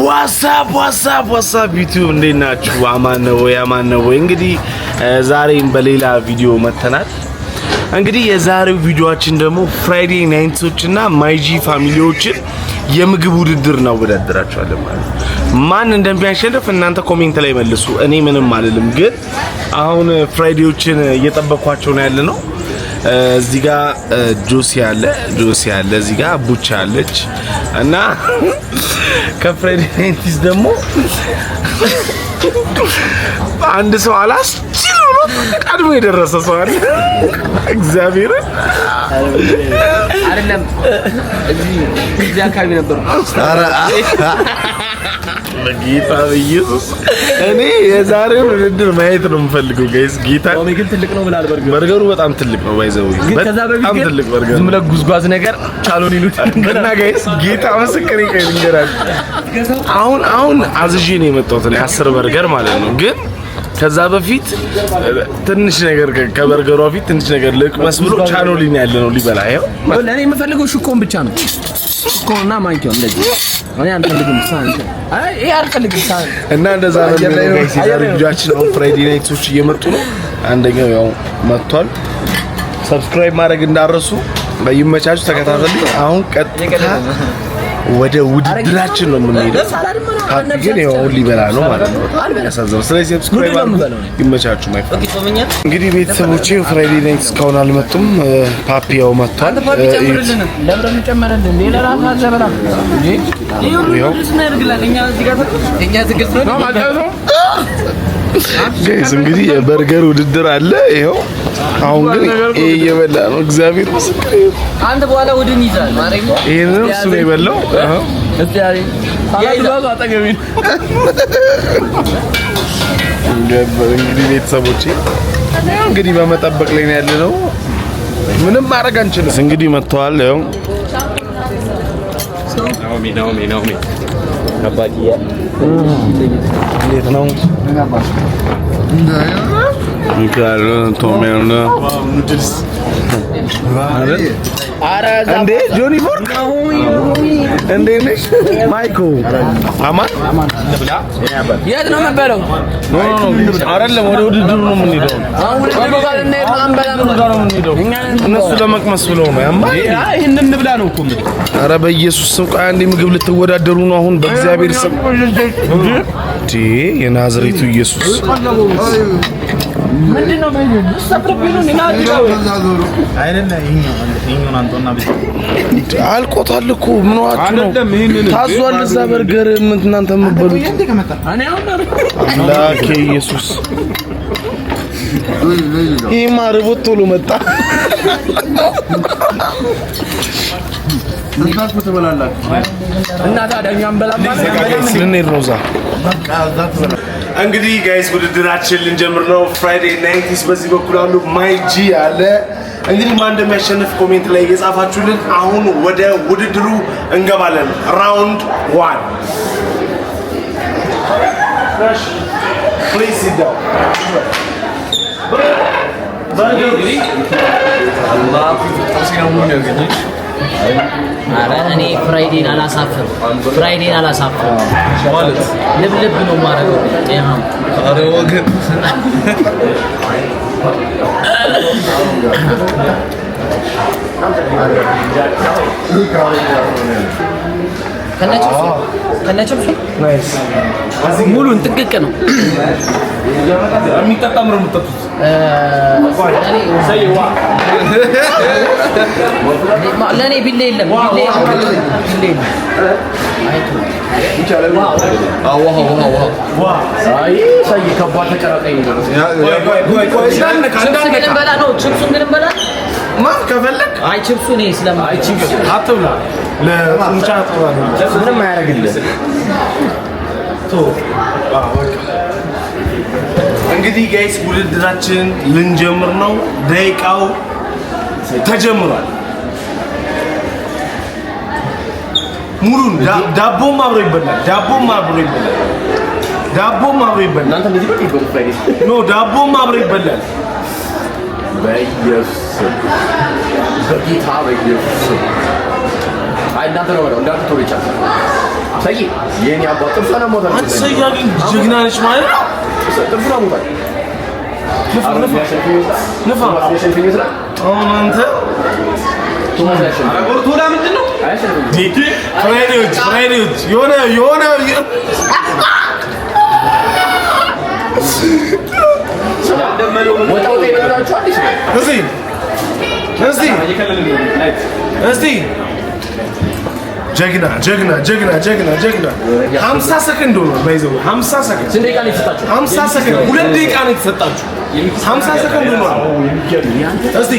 ዋትስአፕ ዩቲዩብ እንዴት ናችሁ? አማን ነው ወይ? እንግዲህ ዛሬም በሌላ ቪዲዮ መተናል። እንግዲህ የዛሬው ቪዲዮአችን ደግሞ ፍራይዴ ናይትሶችና ማይጂ ፋሚሊዎችን የምግብ ውድድር ነው ወዳደራቸዋለን ማለት ነው። ማን እንደሚያሸንፍ እናንተ ኮሜንት ላይ መልሱ። እኔ ምንም አልልም፣ ግን አሁን ፍራይዴዎችን እየጠበኳቸው ነው ያለነው። እዚህ ጋር ጆሲ አለ፣ እዚህ ጋር ቡቻ አለች እና ከፍራይዴ ናይትስ ደግሞ አንድ ሰው አላስችል ብሎ ቀድሞ የደረሰ ሰው አለ። እግዚአብሔር አይደለም እዚህ አካባቢ ነበር። ጌታ ኢየሱስ እኔ የዛሬውን ውድድር ማየት ነው የምፈልገው ጋይስ። ጌታ ግን ትልቅ ነው ብላል። በርገሩ በጣም ትልቅ ነው ባይዘው፣ በጣም ትልቅ በርገር። ዝም ብለህ ጉዝጓዝ ነገር ቻሎን ይሉት እና ጋይስ ጌታ መስከሬ ከይንገራል። አሁን አዝዤ ነው የመጣሁት እኔ 10 በርገር ማለት ነው። ግን ከዛ በፊት ትንሽ ነገር ከበርገሩ በፊት ትንሽ ነገር ልቅመስ ብሎ ቻሎሊን ያለ ነው ሊበላ። ይሄው ለኔ የምፈልገው ሽኮን ብቻ ነው። ሽኮና ማንኪያው እንደዚህ እኔ አንፈልግም ሳን አይ አልፈልግም ሳን እና እንደዛ ነው ጋይስ። ዛሬ ቪዲዮአችን አሁን ፍራይዴ ናይትሶች እየመጡ ነው። አንደኛው ያው መጥቷል። ሰብስክራይብ ማድረግ እንዳረሱ በይመቻቹ ተከታተሉ። አሁን ቀጥታ ወደ ውድድራችን ነው የምንሄደው። ግን ያው ሊበላ ነው ማለት ነው። ያሳዝናል። ስለዚህ ሰብስክራይብ ይመቻቹ ማይፈል። እንግዲህ ቤተሰቦቼ ፍራይዴ ናይትስ እስካሁን አልመጡም። ፓፒያው መጥቷል። ጋይስ እንግዲህ የበርገር ውድድር አለ። ይሄው አሁን ግን ይሄ እየበላ ነው። እግዚአብሔር ምስክር አንተ በኋላ ወድን ይዛል ማረኝ። ይሄንን እሱ ነው የበላው። እስቲያሪ ያይዛው አጠገቢ እንግዲህ ቤተሰቦቼ እንግዲህ በመጠበቅ ላይ ነው ያለነው። ምንም ማድረግ አንችልም። እንግዲህ መጥተዋል። ያው ናኦሚ አባዲያ እንዴት ነው? ሚካኤል ቶሜና ኑድልስ እንዴ ጆኒ ፎር እንዴ ነሽ? ማይኮ አማን የት ነው የምንበለው? አይደለም ወደ ውድድሩ ነው የምንሄደው። እነሱ ለመቅመስ ብለው ነው ያማ። ይሄንን እንብላ ነው እኮ። ኧረ በኢየሱስ ስም ቆይ አንዴ ምግብ ልትወዳደሩ ነው አሁን? በእግዚአብሔር ስም እንዴ የናዝሬቱ ኢየሱስ ምንድነው ማለት ነው? ሰፕረቢሉን እናድርገው አይደለም። ይሄኛው አንተና ብቻ አልቆታል እኮ ምን ዋት ነው ታዟል። እዛ በርገር ምን እናንተ የምትበሉት እኔ አሁን አምላኬ ኢየሱስ ይሄ ማርቦት ቶሎ መጣ። ምንድነው ተበላላችሁ እና ታዲያኛም በላማ ስንሄድ ነው እዛ። እንግዲህ ጋይስ ውድድራችን ልንጀምር ነው። ፍራይዴ ናይትስ በዚህ በኩል አሉ፣ ማይጂ አለ። እንግዲህ ማን እንደሚያሸንፍ ኮሜንት ላይ እየጻፋችሁልን አሁን ወደ ውድድሩ እንገባለን። ራውንድ 1 ፕሊዝ ሲት ዳውን። አረ እኔ ፍራይዴን አላሳፍርም ማለት ልብ ነው ማረገው። አረ ወገን ከነችብሱ ናይስ ሙሉን ጥቅቅ ነው የሚጠጣም ነው የምትጠጡት። ለኔ ቢሌ የለም ከፈለክ አይ ቺፕሱ ነው ስለማ አይ ቺፕስ አትብላ ለቁንጫ ተባለ ምንም አያደርግልህ። እንግዲህ ጋይስ ውድድራችን ልንጀምር ነው። ደቂቃው ተጀምሯል። ሙሉን ዳቦም አብሮ ይበላል። ዳቦም አብሮ ይበላል። እናንተ እንደዚህ በቃ ይበሉ ፍራይዴ ኖ ዳቦም አብሮ ይበላል። በኢየሱስ በጌታ በኢየሱስ አይ እናንተ ነው ወደው እንዳትተው ይቻላል። ሰይ የኔ አባት ጥርሷን አሞታል አንተ ሰያ ግን ጀግና ነች ማለት ጥርሷን አሞታል ንፋ አሁን አንተ ቶላ ምንድን ነው ፍራይዴዎች የሆነ እስቲ ጀግና 50 ሰከንድ ነው ባይዘው 50 ሰከንድ ስንት ደቂቃ ነው የተሰጣችሁ 50 ሰከንድ 2 ደቂቃ ነው የተሰጣችሁ 50 ሰከንድ ነው እስቲ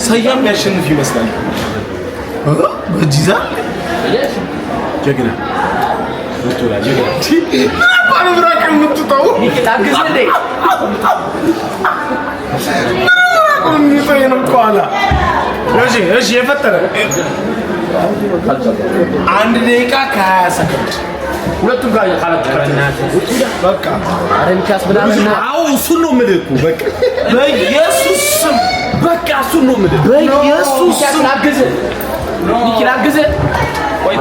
ሰያም ያሸንፍ ይመስላል በጂዛ ጀግና ባለብራቅ የምትጣው እሺ የፈጠረ 1 ደቂቃ ከ20 ሰከንድ ሁለቱም ጋር ያካላት በቃ አረንካስ ብላና አው እሱን ነው የምልህ እኮ በቃ በኢየሱስ ስም በቃ እሱን ነው የምልህ በኢየሱስ ስም ይኪላግዝ ወይ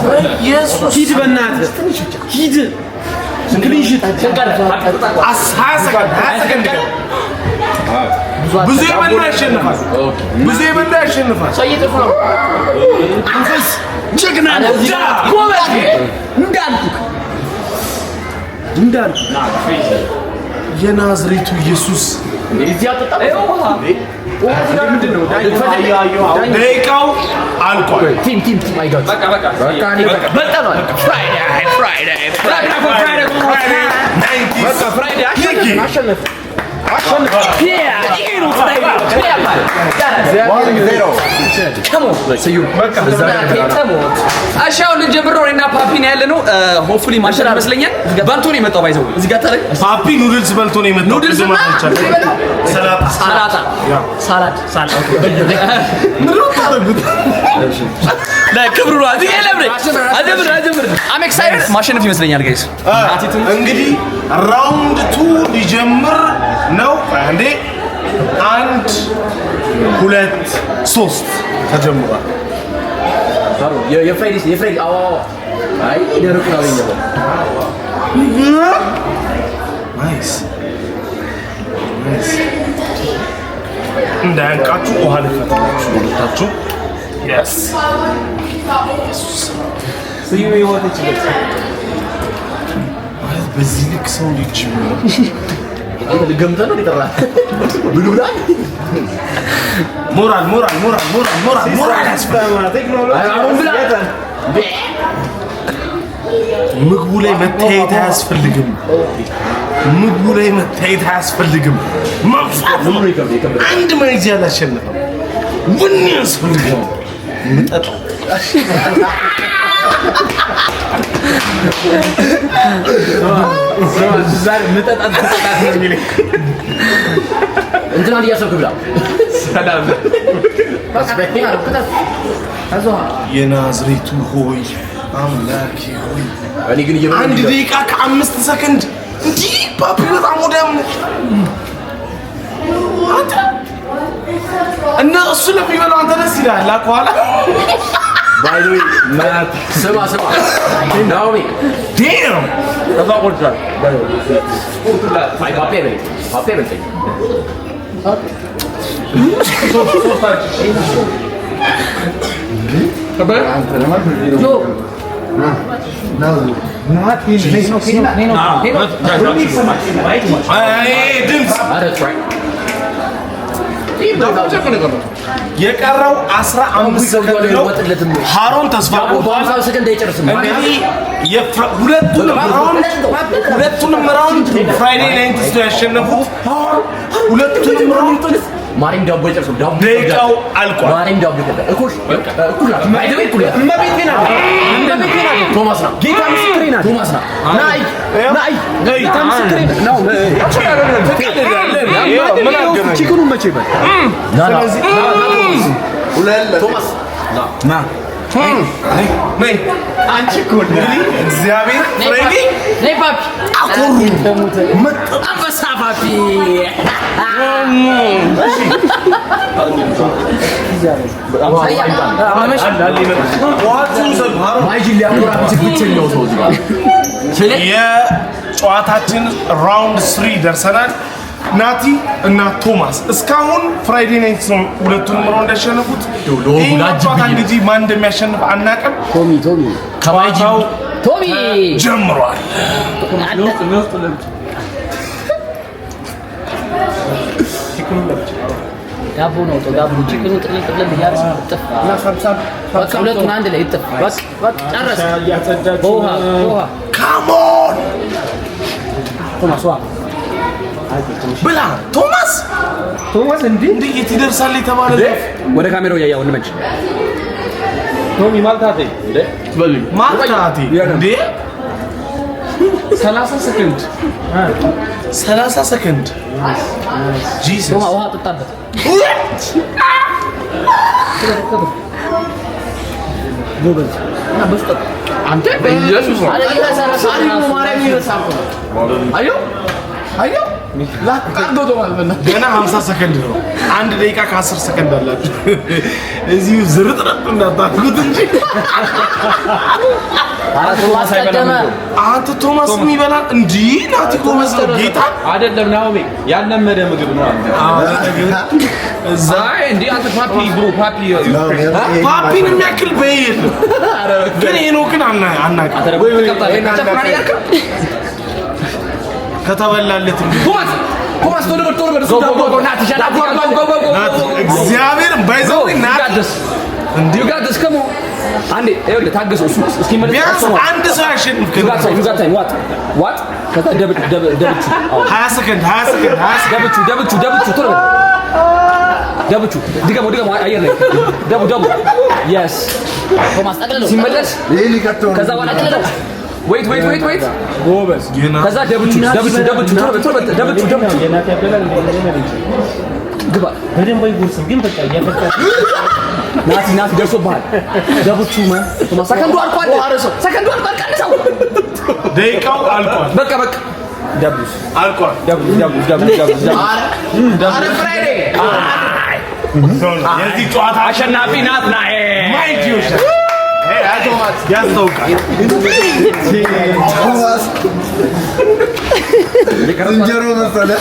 በኢየሱስ ሂድ በእናትህ ሂድ እንግሊሽት ተቀረ ሰከንድ ብዙ የበላ ያሸንፋል ሰይጥፍ ነው አንፈስ ጀግና ጎበዝ እንዳልኩ የናዝሬቱ ኢየሱስ ደቂቃው አልቋል። ቲም አይጋት አሻውን ልንጀምር ነው እና ፓፒ ነው ያለነው ሆፕፉሊ ማሸነፍ ይመስለኛል በልቶ ነው የመጣው ባይዘው እዚህ ጋር ታዲያ ፓፒ ኑድልስ በልቶ ነው የመጣው ኑድልስ እና ሰላጣ ለክብሩ ነው እዚህ አጀምር አም ኤክሳይትድ ማሸነፍ ይመስለኛል ጋይስ እንግዲህ ራውንድ 2 ሊጀምር ነው አንዴ 1 2 3 ተጀምሯል የፍሬድ አዎ አይ ደረቁ ነው የሚለው ናይስ እንዳያንቃችሁ ውሃ ልፈትላችሁ ሁለታችሁ yes ስዩ ይወጣችለት በዚህ ልክ ሰው ልጅ ገምተህ ነው ይጠራ ብሉላ ሞራል ያስፈማ ምግቡ ላይ መታየት አያስፈልግም መፍሳት አንድ ማይዝ ያላሸነፈው ምን ያስፈልጋል ምጠጣው ዛሬ ምጠጣት ነው የሚለኝ እንትና ሊያሰብክ ብላ ሰላም አስበኛ አልከታ አዞ የናዝሬቱ ሆይ አምላኬ ሆይ እኔ ግን አንድ ደቂቃ ከ5 ሰከንድ እንዴ ፓፒ በጣም ወዳም እና እሱ ለሚበላው አንተ ደስ ይላል አቋላ ባይ ዘ ዌይ ማት ስማ ናኦሚ ዴም ተዛቆርቻል አይ ፓፒ በለኝ የቀረው 15 ሰከንድ ነው። ሃሮን ተስፋ በ50 ሰከንድ አይጨርስም። ሁለቱንም ራውንድ ፍራይዴ ናይትስ ነው ያሸነፉት። ሁለቱንም ራውንድ ማሪም ዳቦ ይጨርሱ ዳቦ ደቂቃው አልቋል። ማሪም ዳቦ ይጨርሱ እኮሽ ቶማስ ነው ጌታ ምስክሬ ናት። ቶማስ ነው ናይ ጌታ ምስክሬ ነው ቺክኑ መቼ ይበል ቶማስ ና ነይ አንቺ እኮ እግዚአብሔር ፍሬዲ ነይ ፓፒ አኮሩ አንበሳ ፓፒ የጨዋታችን ራውንድ 3 ደርሰናል። ናቲ እና ቶማስ እስካሁን ፍራይዴ ናይት ነው ሁለቱንም ራውንድ ያሸነፉት። ይሄኛው ጨዋታ እንግዲህ ማን እንደሚያሸንፍ አናውቅም። ጨዋታው ጀምሯል። ዳቦ ነው ዳቦ ቺክኑ ጥቅልል ያርስ ጥፍ በቃ ሁለቱን አንድ ላይ ጥፍ በቃ ጨረሰ። በውሃ ካሞን ቶማስ ዋ ብላ ቶማስ እንዴ የት ይደርሳል የተባለ ወደ ካሜራው ያያው እንመጭ ቶሚ ማልታቴ እንዴ ትበሉኝ ማልታቴ እንዴ 30 ሰከንድ ጂሰስ ቶማ ውሃ ጠጣበት ጎበዝ እና በስጠት አንተ በኢየሱስ ነው አዮ ላታርዶ ማለት ገና 50 ሰከንድ ነው። 1 ደቂቃ ከ10 ሰከንድ አላችሁ። እዚሁ ዝርጥርጥ እንዳታርጉት እንጂ አንተ ቶማስ የሚበላ እንጂ ናቲ ጎበዝ ነው። ጌታ አይደለም ናኦሚ ያለመደ ምግብ ነው አንተ እዛ እንዴ አንተ ፓፒ ብሮ ፓፒን የሚያክል በይል ግን ሄኖክን አናውቅም። ከተበላለት ቶማስ ቶሎ እግዚአብሔር ባይዘው ናትስ እንዴ ጋድስ ከሞ አንዴ ይኸውልህ ታገሱ እስኪ መልስ ቢያንስ አንድ ሰው ያሸንፍ ከዛ ዋት ከዛ ደብቹ 20 ሰከንድ ደብቹ ቶሎ ደብቹ ድገሞ አየር ላይ ደቡ yes ቶማስ ጠቅልለው ሲመለስ ከዛ በኋላ ጠቅልለው wait ጎበዝ ከዛ ደብቹ ግባ በደንብ ይጉርስ ግን በቃ ያፈጣ ናቲ ደርሶብሃል ደብቹ ማን ቶማስ ሰከንዱ አልቋል ቀንሰው ደቂቃው አልቋል በቃ ደብቹ አልቋል ደብቹ አረ ፍራይዴ የዚህ ጨዋታ አሸናፊ ናት ማይጂውሽ ቶማስ ያስተውቃል ቶማስ እንጀሮ መሰለ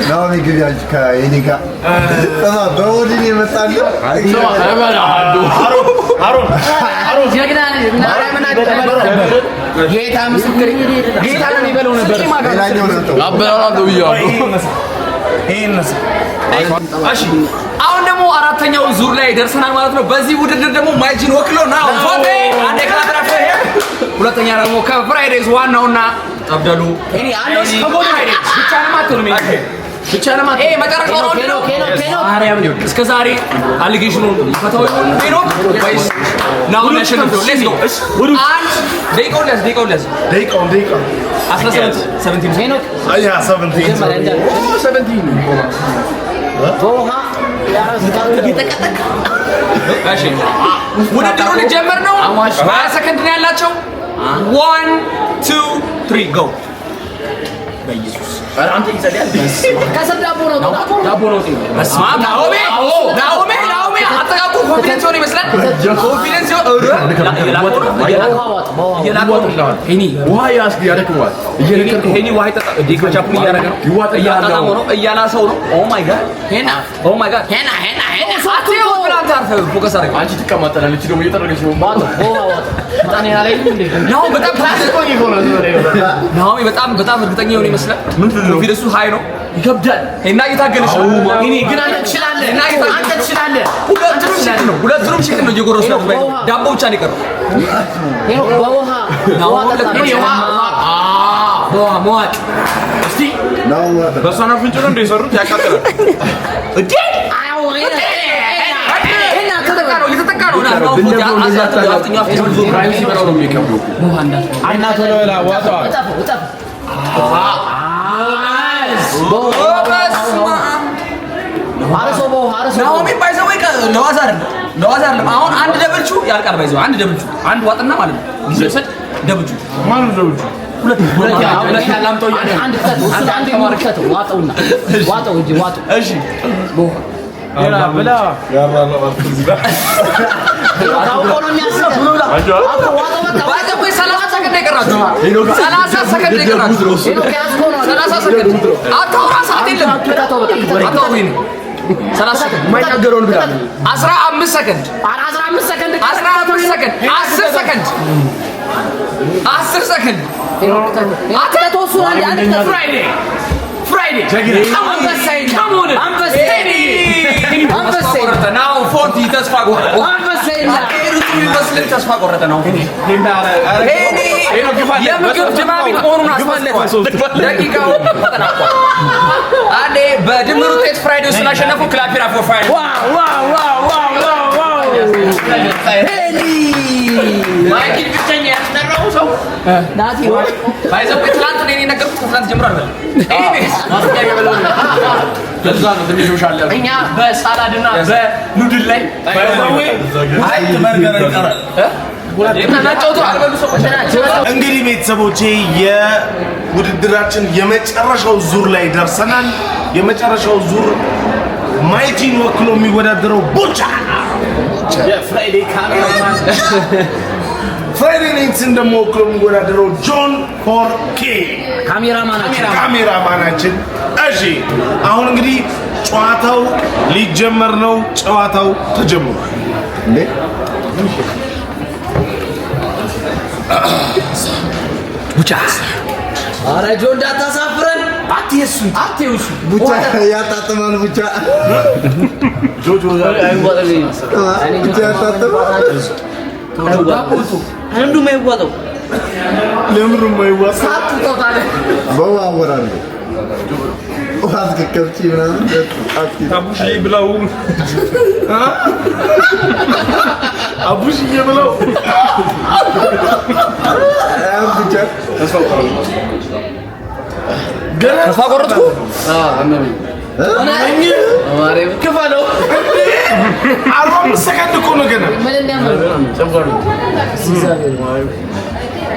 ናኦሚ ግቢያች ከእኔ ጋር በወዲን የመጣል አሮን ጀግና ጌታ ምስክር ጌታ ነው የሚበለው ነበር ሌላኛው ነው አበላው ብያለሁ። እሺ አሁን ደግሞ አራተኛው ዙር ላይ ደርሰናል ማለት ነው። በዚህ ውድድር ደግሞ ማይጂን ወክሎ ነው ፎቴ አንዴ ካትራፈ ሁለተኛ ደግሞ ከፍራይዴስ ዋናውና ጠብደሉ እኔ አንዴስ ከቦታ ፍራይዴስ ብቻ ለማት መጨረሻው ነው ኬኖ እስከ ዛሬ አሊጌሽኑ ፈታው ኬኖ ወይስ ናው ናሽናል ሌትስ ጎ አንድ ደቂቃው 17 ኬኖ አያ 17 በውሃ እሺ ውድድሩን ጀመር ነው 20 ሰከንድ ነው ያላቸው 1 2 3 ጎ በኢየሱስ አራንተ ይዘዳል ከስር ዳቦ ነው በስማ ናኦሚ አጠቃቁ ኮንፊደንስ ሆነ ይመስላል ኮንፊደንስ ሄኒ ውሃ ያደክመዋል ሄኒ ውሃ ይጠጣ ዲካቻፑ እያደረገ ነው እያጣጣሙ ነው እያላሰው ነው ኦ ማይ ጋድ ሄና ሳቴው ብላን ታርፈ ፎከስ አድርግ አንቺ ትቀማጠላለች ደግሞ እየጠረገች ነው በጣም ያለኝ እንዴ ነው በጣም ታስቆኝ ይሆናል ነው በጣም እርግጠኛ ሆነ ይመስላል ኮንፊደንሱ ሃይ ነው ይከብዳል እና እየታገለሽ ነው እኔ ግን አንተ ትችላለህ ሁለቱንም ሽክ ነው እየጎረሱ ነው ዳቦ ብቻ ነው የቀረው በውሃ ሞዋጥ እስቲ በሷና ፍንጭ ነው እንደሰሩት ያቃጥላል እንዴ እየተጠቃ ነው ናኦሚ ባይዘው ለዋዛር አሁን አንድ ደብልቹ ያልቃል ባይዘው አንድ ደብልቹ አንድ ዋጥና ማለት ነው ይሰጥ ደብልቹ ማን ነው ደብልቹ ሁለት ያላምጠው አንድ ከተው ዋጠውና ዋጠው እንጂ ዋጠው እሺ ያላ ብላ ያራለው አርኩዚ ጋር አውቆ ነው የሚያስብ ብሎላ ባይዘው 30 ሰከንድ ይቀራችሁ 30 ሰከንድ ይቀራችሁ 30 ሰከንድ አታውራ ሰዓት የለም አታውሪ 30 ሰከንድ ማይናገረውን ብላ 15 ሰከንድ 15 ሰከንድ 10 ሰከንድ 10 ሰከንድ አትተውሱ አንድ ፍራይዴ አንበሳ ናው 40 ተስፋ ቆረጠ ነው የምግብ ጅማቢት መሆኑን አስመለጠ ደቂቃው ተጠናቋል አንዴ በድምር ውጤት ፍራይዴ ስላሸነፉ ክላፒራ ፎር ፍራይዴ ማይክል ብቻኛ ያስጠራው ሰው ናቲ ባይዘው ትላንት ነው የነገርኩት ከትላንት ጀምሮ አይደል ኤኒዌይስ ማስቀያ የበለው ለዛ ነው ትንሽ ሻል ያለው እኛ በሳላድና በኑድል ላይ ባይዘው አይ በርገር ይቀራል እንግዲህ ቤተሰቦቼ የውድድራችን የመጨረሻው ዙር ላይ ደርሰናል። የመጨረሻው ዙር ማይጂን ወክሎ የሚወዳደረው ቡቻ የፍራይዴ ካሜራማን ፍራይዴ ናይትስን ደግሞ ወክሎ የሚወዳደረው ጆን ኮርኬ ካሜራማናችን። እሺ አሁን እንግዲህ ጨዋታው ሊጀመር ነው። ጨዋታው ተጀምሯል። እንዴ ቡቻ አረ ጆን እንዳታሳፍረን አትየሱ ቡቻ ያጣጥማል ቡቻ ጆጆ ቡቻ ያጣጥማል አንዱ ማይዋጣው ለምሩ ማይዋጣ ሳትቶታለ በዋወራሉ ዋዝ ከከብቺ ምናምን አቡሽ ይብላው አቡሽ ይብላው ቡቻ ተስፋ ቆረጥኩ ማሬ ከፋለው 45 ሰከንድ እኮ ነው ገና።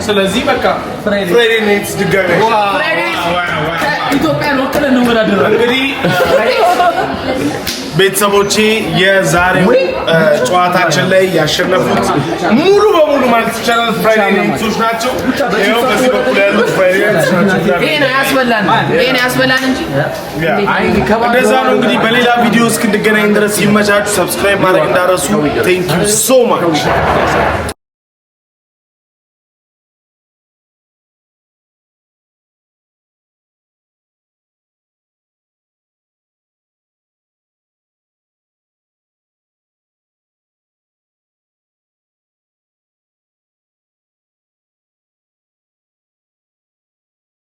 ስለዚህ በቃ ፍራይዴ ናይትስ ድጋሚ ኢትዮጵያን ወክለን ነው ወዳደረ እንግዲህ ቤተሰቦቼ የዛሬው ጨዋታችን ላይ ያሸነፉት ሙሉ በሙሉ ማለት ይቻላል ፍራይዴ ናይትሶች ናቸው። ይኸው በዚህ በኩል ያሉት ፍራይዴ ናይትስ ናቸው። ይሄን ያስበላን እንጂ እንደዛ ነው። እንግዲህ በሌላ ቪዲዮ እስክንገናኝ ድረስ ይመቻችሁ። ሰብስክራይብ ማድረግ እንዳረሱ። ቴንክ ዩ ሶ ማች